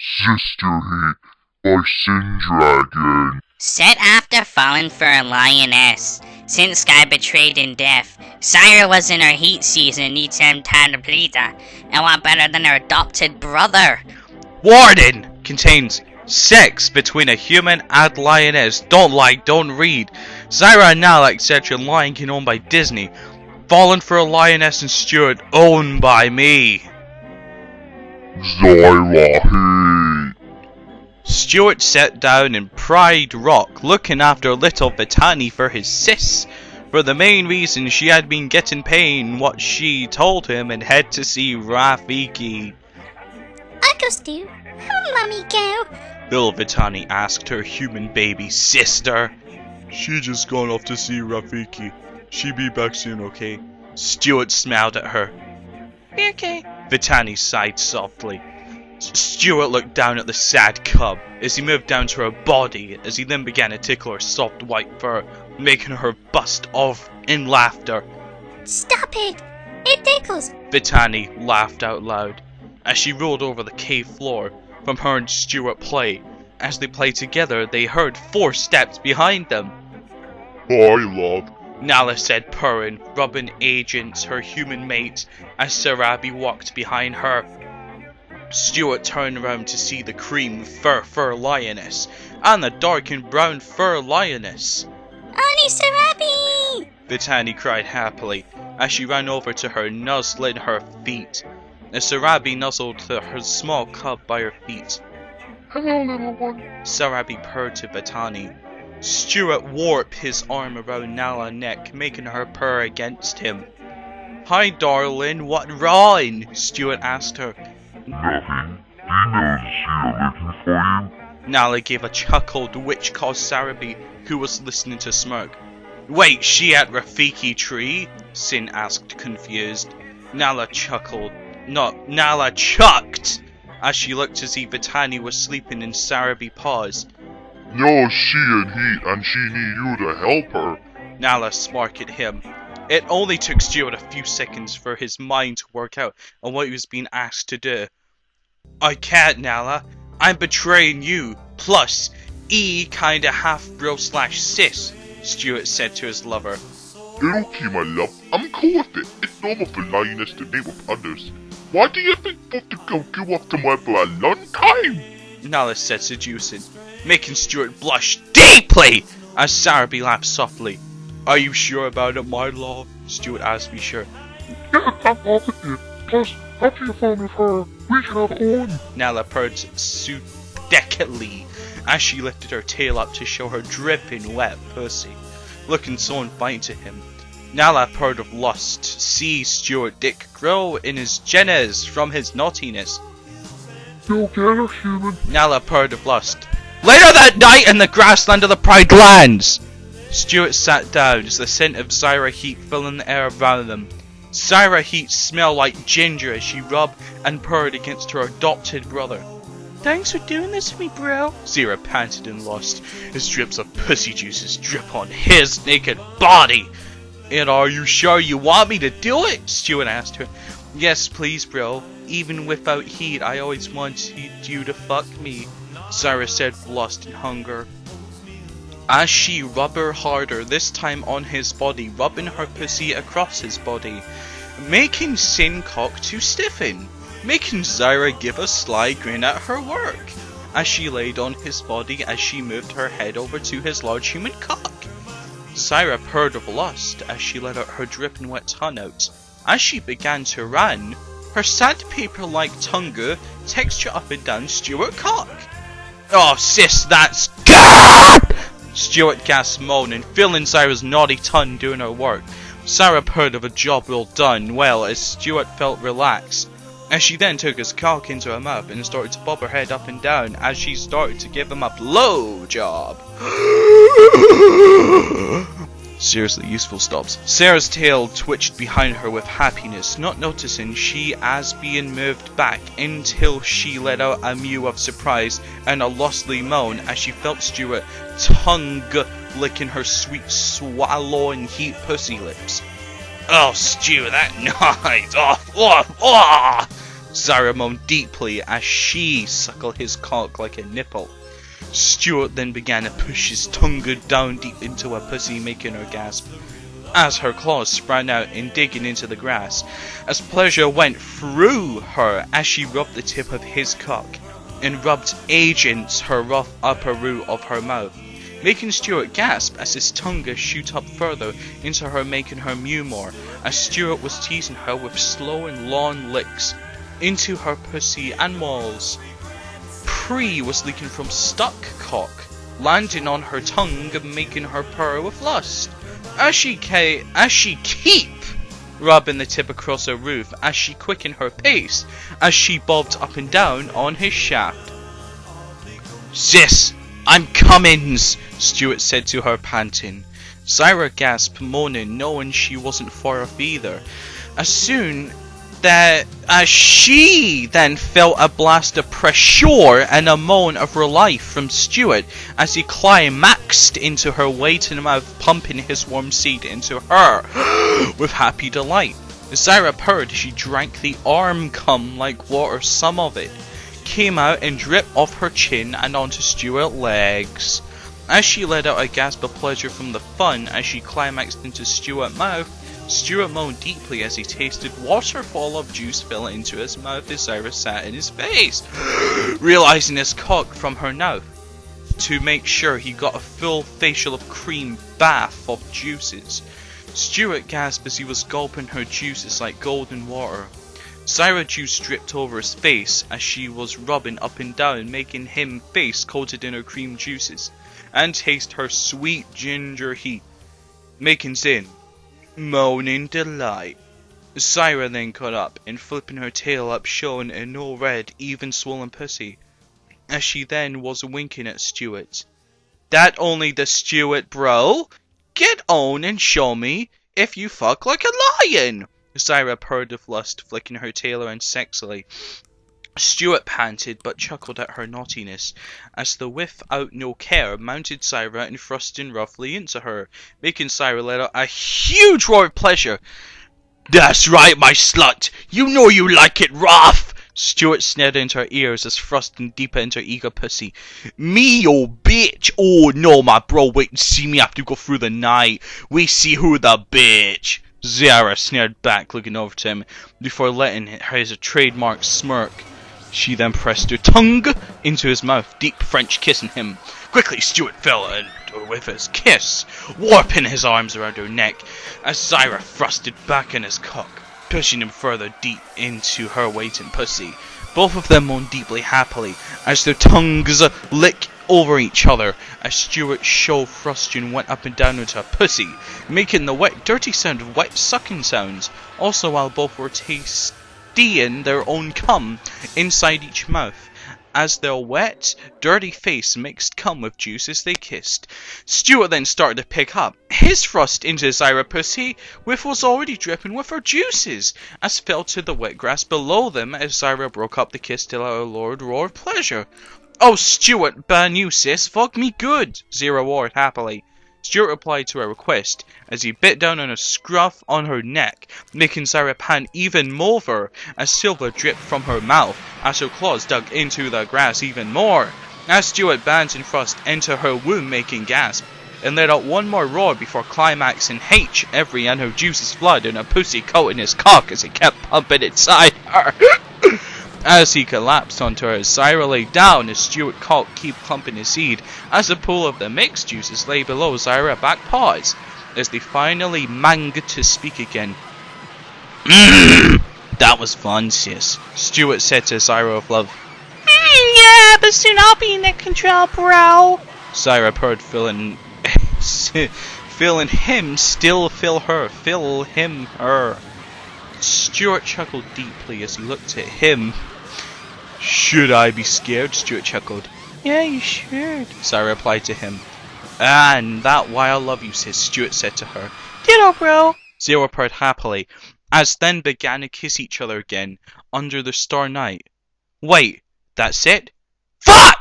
Sister Heat by Sin Dragon. Set after falling for a lioness. Since Sky betrayed in death, Syra was in her heat season, needs some time to please her. And what better than her adopted brother? Warden contains sex between a human and lioness. Don't like, don't read. Syra and Nala, etc. Lion King owned by Disney. Fallen for a lioness and Stuart owned by me. Zyra Heat. Stuart sat down in Pride Rock, looking after little Vitani for his sis. For the main reason she had been getting pain what she told him and had to see Rafiki. Uncle Stu, how'd Mommy go? Little Vitani asked her human baby sister. She just gone off to see Rafiki. She be back soon, okay? Stuart smiled at her. Be okay. Vitani sighed softly. Stuart looked down at the sad cub as he moved down to her body, as he then began to tickle her soft white fur, making her bust off in laughter. Stop it! It tickles! Vitani laughed out loud as she rolled over the cave floor from her and Stuart play. As they played together, they heard 4 steps behind them. Hi, love. Nala said, purring, rubbing Agents, her human mate, as Sarabi walked behind her. Stuart turned around to see the cream fur lioness and the dark and brown fur lioness. Auntie Sarabi! Vitani cried happily as she ran over to her, nuzzling her feet. As Sarabi nuzzled her small cub by her feet. Hello, little one. Sarabi purred to Vitani. Stuart warped his arm around Nala's neck, making her purr against him. Hi, darling, what wrong? Stuart asked her. Nothing. Do you know Zia looking for you? Nala gave a chuckle, which caused Sarabi, who was listening, to smirk. Wait, she at Rafiki tree? Sin asked, confused. Nala chuckled. No, Nala chucked! As she looked to see Vitani was sleeping and Sarabi paused. No, she in heat and she need you to help her. Nala sparked at him. It only took Stuart a few seconds for his mind to work out on what he was being asked to do. I can't, Nala. I'm betraying you. Plus, E kinda half bro / sis, Stuart said to his lover. It's okay, my love. I'm cool with it. It's normal for lioness to mate with others. Why do you think both to go give up to my for a long time? Nala said, seducing, making Stuart blush deeply as Sarabi laughed softly. Are you sure about it, my love? Stuart asked me sure. Yeah, I'm positive. Plus, after you phone with her, we can have on. Nala purred sudecately as she lifted her tail up to show her dripping wet pussy, looking so inviting to him. Nala purred of lust to see Stuart dick grow in his genes from his naughtiness. You'll get her, human. Nala purred of lust. Later that night in the grassland of the Pride Lands! Stuart sat down as the scent of Zyra Heat filling the air around them. Zyra Heat smelled like ginger as she rubbed and purred against her adopted brother. Thanks for doing this for me, bro. Zyra panted and lost as drips of pussy juices drip on his naked body. And are you sure you want me to do it? Stuart asked her. Yes, please, bro. Even without heat, I always wanted you to fuck me, Zyra said, lost in hunger. As she rubbed her harder, this time on his body, rubbing her pussy across his body, making Sin cock to stiffen, making Zyra give a sly grin at her work, as she laid on his body as she moved her head over to his large human cock. Zyra purred of lust as she let out her dripping wet tongue out. As she began to run, her sandpaper-like tongue texture up and down Stuart cock. Oh sis, that's God! Stuart gasped, moaning, feeling Zyra's naughty tongue doing her work. Zyra purred of a job well done, well, as Stuart felt relaxed. As she then took his cock into her mouth and started to bob her head up and down as she started to give him a blow job. Seriously, useful stops. Sarah's tail twitched behind her with happiness, not noticing she as being moved back until she let out a mew of surprise and a lostly moan as she felt Stuart tongue licking her sweet swallowing heat pussy lips. Oh, Stu, that nice! Zyra moaned deeply as she suckled his cock like a nipple. Stuart then began to push his tongue down deep into her pussy, making her gasp. As her claws sprang out and digging into the grass, as pleasure went through her as she rubbed the tip of his cock and rubbed against her rough upper root of her mouth, making Stuart gasp as his tongue shoot up further into her, making her mew more, as Stuart was teasing her with slow and long licks into her pussy and walls. Pre was leaking from stuck cock, landing on her tongue and making her purr with lust. As she keep rubbing the tip across her roof, as she quickened her pace, as she bobbed up and down on his shaft. "Sis, I'm comings," Stuart said to her, panting. Zyra gasped, moaning, knowing she wasn't far off either. As she then felt a blast of pressure and a moan of relief from Stuart as he climaxed into her waiting mouth, pumping his warm seed into her with happy delight. Zyra purred as she drank the arm cum like water. Some of it came out and dripped off her chin and onto Stuart's legs. As she let out a gasp of pleasure from the fun as she climaxed into Stuart's mouth, Stuart moaned deeply as he tasted waterfall of juice fill into his mouth as Zyra sat in his face, realizing his cock from her mouth to make sure he got a full facial of cream bath of juices. Stuart gasped as he was gulping her juices like golden water. Zyra juice dripped over his face as she was rubbing up and down, making him face coated in her cream juices, and taste her sweet ginger heat, making sin moaning delight. Zyra then caught up and flipping her tail up, showing a no red, even swollen pussy, as she then was winking at Stuart. "That only the Stuart, bro? Get on and show me if you fuck like a lion!" Zyra purred with lust, flicking her tail around sexily. Stuart panted but chuckled at her naughtiness as the without no care mounted Zyra and thrusting roughly into her, making Zyra let out a huge roar of pleasure. "That's right, my slut! You know you like it rough!" Stuart snared into her ears as thrusting deeper into her eager pussy. "Me, your bitch! Oh no, my bro, wait and see me after you go through the night. We see who the bitch!" Zyra snared back, looking over to him before letting his trademark smirk. She then pressed her tongue into his mouth, deep French kissing him. Quickly, Stuart fell with his kiss, warping his arms around her neck as Zyra thrusted back in his cock, pushing him further deep into her waiting pussy. Both of them moaned deeply happily as their tongues licked over each other as Stuart's show thrusting went up and down into her pussy, making the wet, dirty sound of wet sucking sounds, also while both were tasting their own cum inside each mouth, as their wet, dirty face mixed cum with juice as they kissed. Stuart then started to pick up his thrust into Zyra pussy, which was already dripping with her juices, as fell to the wet grass below them as Zyra broke up the kiss till our Lord roared pleasure. "Oh, Stuart, ban you, sis, fuck me good," Zyra roared happily. Stuart replied to her request as he bit down on a scruff on her neck, making Zyra pant even more as silver dripped from her mouth as her claws dug into the grass even more. As Stuart bent and thrust into her womb, making gasp, and let out one more roar before climaxing H every and her juices flood and her pussy coating his cock as he kept pumping inside her. As he collapsed onto her, Zyra lay down as Stuart cock keep pumping his seed as a pool of the mixed juices lay below Zyra back paws as they finally managed to speak again. "That was fun, sis," Stuart said to Zyra with love. Yeah, but soon I'll be in control, bro." Zyra purred, feeling him still fill him her. Stuart chuckled deeply as he looked at him. "Should I be scared?" Stuart chuckled. "Yeah, you should," Zyra replied to him. "And that why I love you, sis," Stuart said to her. "Ditto, bro." Zyra purred happily, as then began to kiss each other again under the star night. "Wait, that's it? Fuck!"